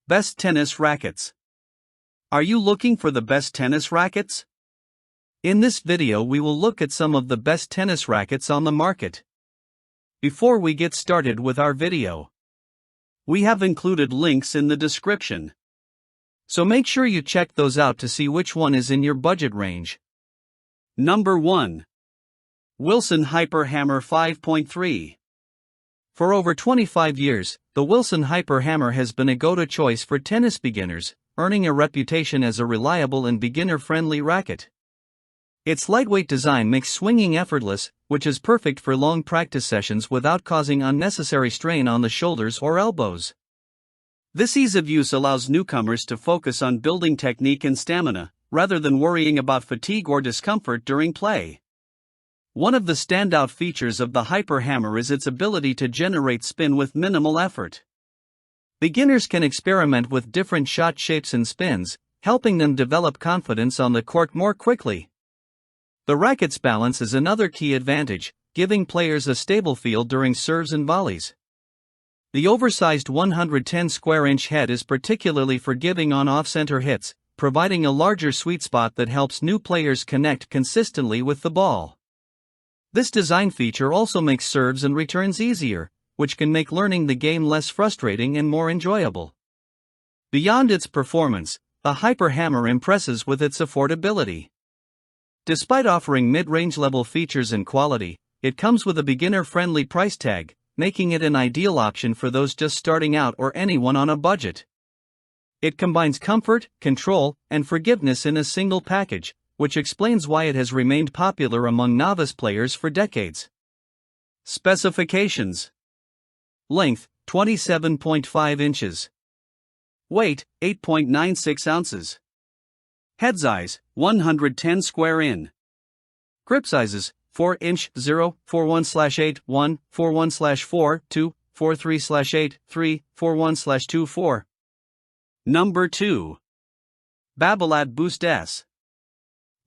Best tennis rackets. Are you looking for the best tennis rackets? In this video we will look at some of the best tennis rackets on the market. Before we get started with our video, we have included links in the description, so make sure you check those out to see which one is in your budget range. Number 1. Wilson Hyper Hammer 5.3. For over 25 years, the Wilson Hyper Hammer has been a go-to choice for tennis beginners, earning a reputation as a reliable and beginner-friendly racket. Its lightweight design makes swinging effortless, which is perfect for long practice sessions without causing unnecessary strain on the shoulders or elbows. This ease of use allows newcomers to focus on building technique and stamina, rather than worrying about fatigue or discomfort during play. One of the standout features of the Hyper Hammer is its ability to generate spin with minimal effort. Beginners can experiment with different shot shapes and spins, helping them develop confidence on the court more quickly. The racket's balance is another key advantage, giving players a stable feel during serves and volleys. The oversized 110 square inch head is particularly forgiving on off-center hits, providing a larger sweet spot that helps new players connect consistently with the ball. This design feature also makes serves and returns easier, which can make learning the game less frustrating and more enjoyable. Beyond its performance, the Hyper Hammer impresses with its affordability. Despite offering mid-range level features and quality, it comes with a beginner-friendly price tag, making it an ideal option for those just starting out or anyone on a budget. It combines comfort, control, and forgiveness in a single package, which explains why it has remained popular among novice players for decades. Specifications: length, 27.5 inches. Weight, 8.96 ounces. Head size, 110 square in. Grip sizes, 4-inch 0, 41/8, 1, 41/4, 2, 43/8, 3, 41/2, 4. Number 2. Babolat Boost S.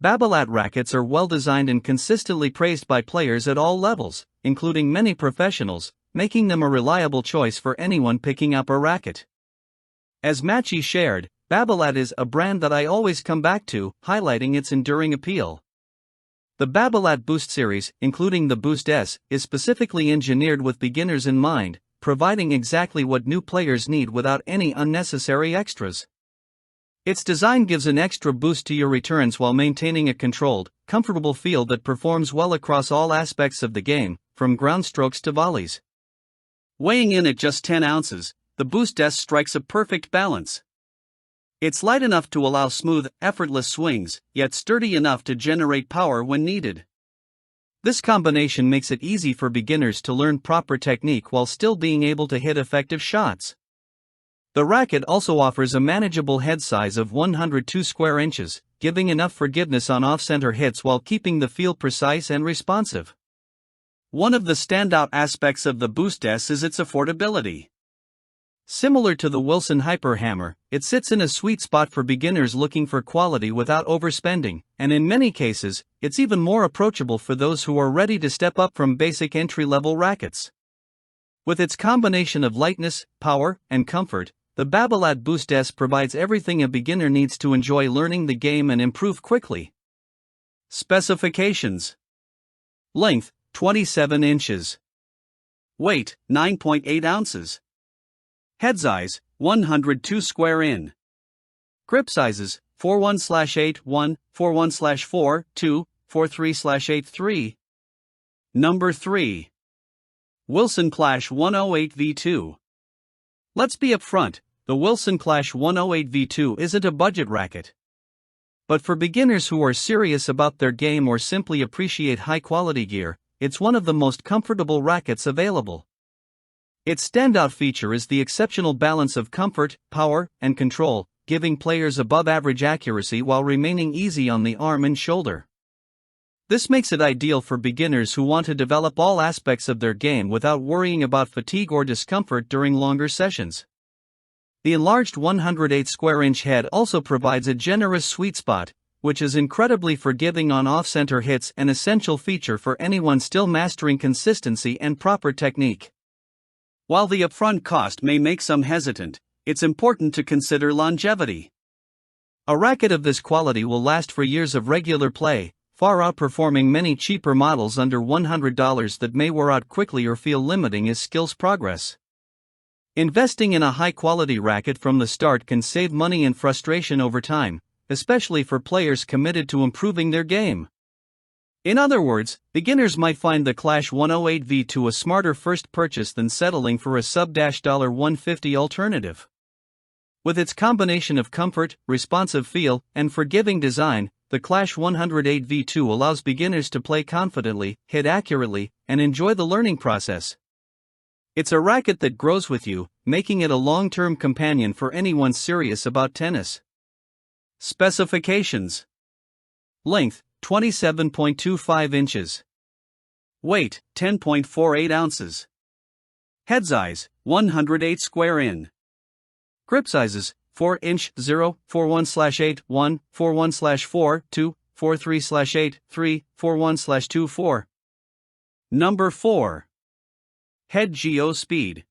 Babolat rackets are well designed and consistently praised by players at all levels, including many professionals, making them a reliable choice for anyone picking up a racket. As Machi shared, Babolat is a brand that I always come back to, highlighting its enduring appeal. The Babolat Boost series, including the Boost S, is specifically engineered with beginners in mind, providing exactly what new players need without any unnecessary extras. Its design gives an extra boost to your returns while maintaining a controlled, comfortable feel that performs well across all aspects of the game, from ground strokes to volleys. Weighing in at just 10 ounces, the Boost S strikes a perfect balance. It's light enough to allow smooth, effortless swings, yet sturdy enough to generate power when needed. This combination makes it easy for beginners to learn proper technique while still being able to hit effective shots. The racket also offers a manageable head size of 102 square inches, giving enough forgiveness on off-center hits while keeping the feel precise and responsive. One of the standout aspects of the Boost S is its affordability. Similar to the Wilson Hyper Hammer, it sits in a sweet spot for beginners looking for quality without overspending, and in many cases, it's even more approachable for those who are ready to step up from basic entry-level rackets. With its combination of lightness, power, and comfort, the Babolat Boost S provides everything a beginner needs to enjoy learning the game and improve quickly. Specifications: length, 27 inches. Weight, 9.8 ounces. Head size, 102 square in. Grip sizes, 41/8, 1, 41/4, 2, 43/8, 3. Number 3. Wilson Clash 108 V2. Let's be upfront, the Wilson Clash 108 V2 isn't a budget racket. But for beginners who are serious about their game or simply appreciate high-quality gear, it's one of the most comfortable rackets available. Its standout feature is the exceptional balance of comfort, power, and control, giving players above-average accuracy while remaining easy on the arm and shoulder. This makes it ideal for beginners who want to develop all aspects of their game without worrying about fatigue or discomfort during longer sessions. The enlarged 108 square inch head also provides a generous sweet spot, which is incredibly forgiving on off-center hits, an essential feature for anyone still mastering consistency and proper technique. While the upfront cost may make some hesitant, it's important to consider longevity. A racket of this quality will last for years of regular play, far outperforming many cheaper models under $100 that may wear out quickly or feel limiting as skills progress. Investing in a high-quality racket from the start can save money and frustration over time, especially for players committed to improving their game. In other words, beginners might find the Clash 108 V2 a smarter first purchase than settling for a sub-$150 alternative. With its combination of comfort, responsive feel, and forgiving design, the Clash 108 V2 allows beginners to play confidently, hit accurately, and enjoy the learning process. It's a racket that grows with you, making it a long-term companion for anyone serious about tennis. Specifications: length, 27.25 inches. Weight, 10.48 ounces. Head size, 108 square in. Grip sizes, 4-inch 0, 41/8, 1, 41/4, 2, 43/8, 3, 41/2, 4. Number 4. Head Geo Speed.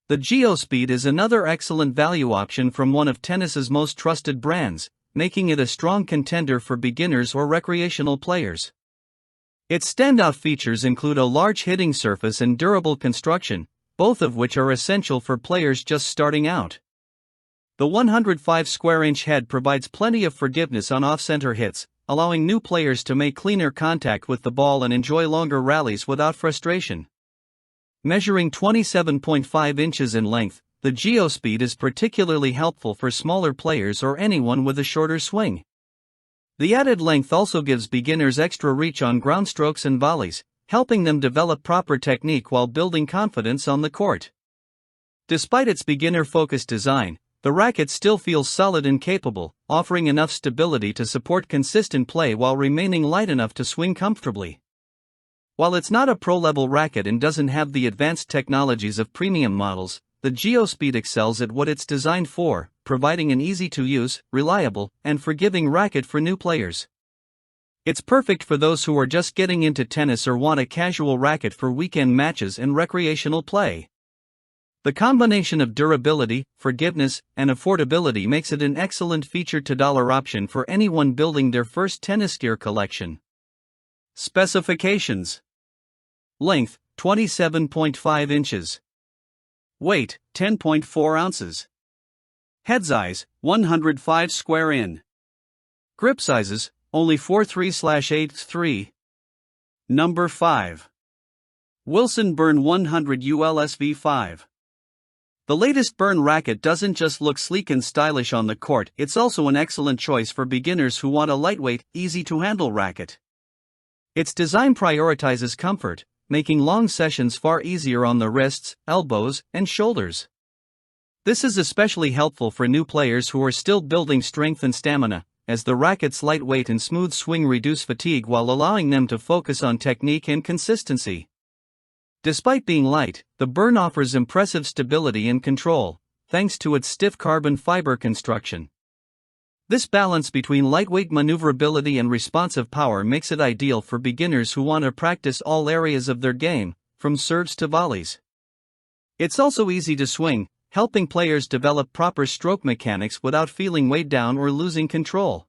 The Geo Speed is another excellent value option from one of tennis's most trusted brands, making it a strong contender for beginners or recreational players. Its standout features include a large hitting surface and durable construction, both of which are essential for players just starting out. The 105 square inch head provides plenty of forgiveness on off-center hits, allowing new players to make cleaner contact with the ball and enjoy longer rallies without frustration. Measuring 27.5 inches in length, the Geo Speed is particularly helpful for smaller players or anyone with a shorter swing. The added length also gives beginners extra reach on ground strokes and volleys, helping them develop proper technique while building confidence on the court. Despite its beginner-focused design, the racket still feels solid and capable, offering enough stability to support consistent play while remaining light enough to swing comfortably. While it's not a pro-level racket and doesn't have the advanced technologies of premium models, the Geo Speed excels at what it's designed for, providing an easy-to-use, reliable, and forgiving racket for new players. It's perfect for those who are just getting into tennis or want a casual racket for weekend matches and recreational play. The combination of durability, forgiveness, and affordability makes it an excellent featured-to-dollar option for anyone building their first tennis gear collection. Specifications: length, 27.5 inches. Weight, 10.4 ounces. Head size, 105 square in. Grip sizes, only 4-3/8, 3. Number 5. Wilson Burn 100 ULS V5. The latest Burn racket doesn't just look sleek and stylish on the court, it's also an excellent choice for beginners who want a lightweight, easy-to-handle racket. Its design prioritizes comfort, making long sessions far easier on the wrists, elbows, and shoulders. This is especially helpful for new players who are still building strength and stamina, as the racket's lightweight and smooth swing reduce fatigue while allowing them to focus on technique and consistency. Despite being light, the Burn offers impressive stability and control, thanks to its stiff carbon fiber construction. This balance between lightweight maneuverability and responsive power makes it ideal for beginners who want to practice all areas of their game, from serves to volleys. It's also easy to swing, helping players develop proper stroke mechanics without feeling weighed down or losing control.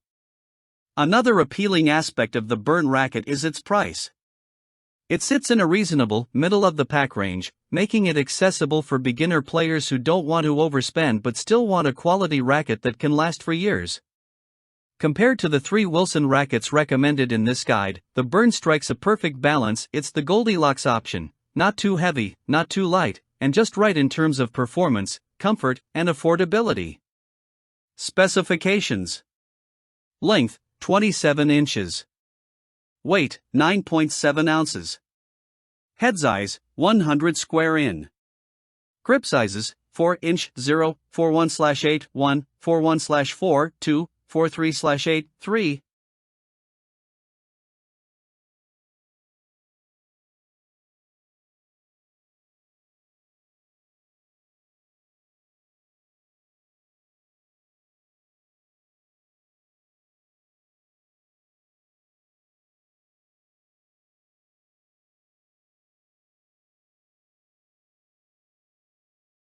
Another appealing aspect of the Burn racket is its price. It sits in a reasonable, middle-of-the-pack range, making it accessible for beginner players who don't want to overspend but still want a quality racket that can last for years. Compared to the 3 Wilson rackets recommended in this guide, the Burn strikes a perfect balance. It's the Goldilocks option, not too heavy, not too light, and just right in terms of performance, comfort, and affordability. Specifications: length, 27 inches. Weight, 9.7 ounces. Head size, 100 square in. Grip sizes, 4-inch 0, 41/8, 1, 41/4, 2, 43/8, 3.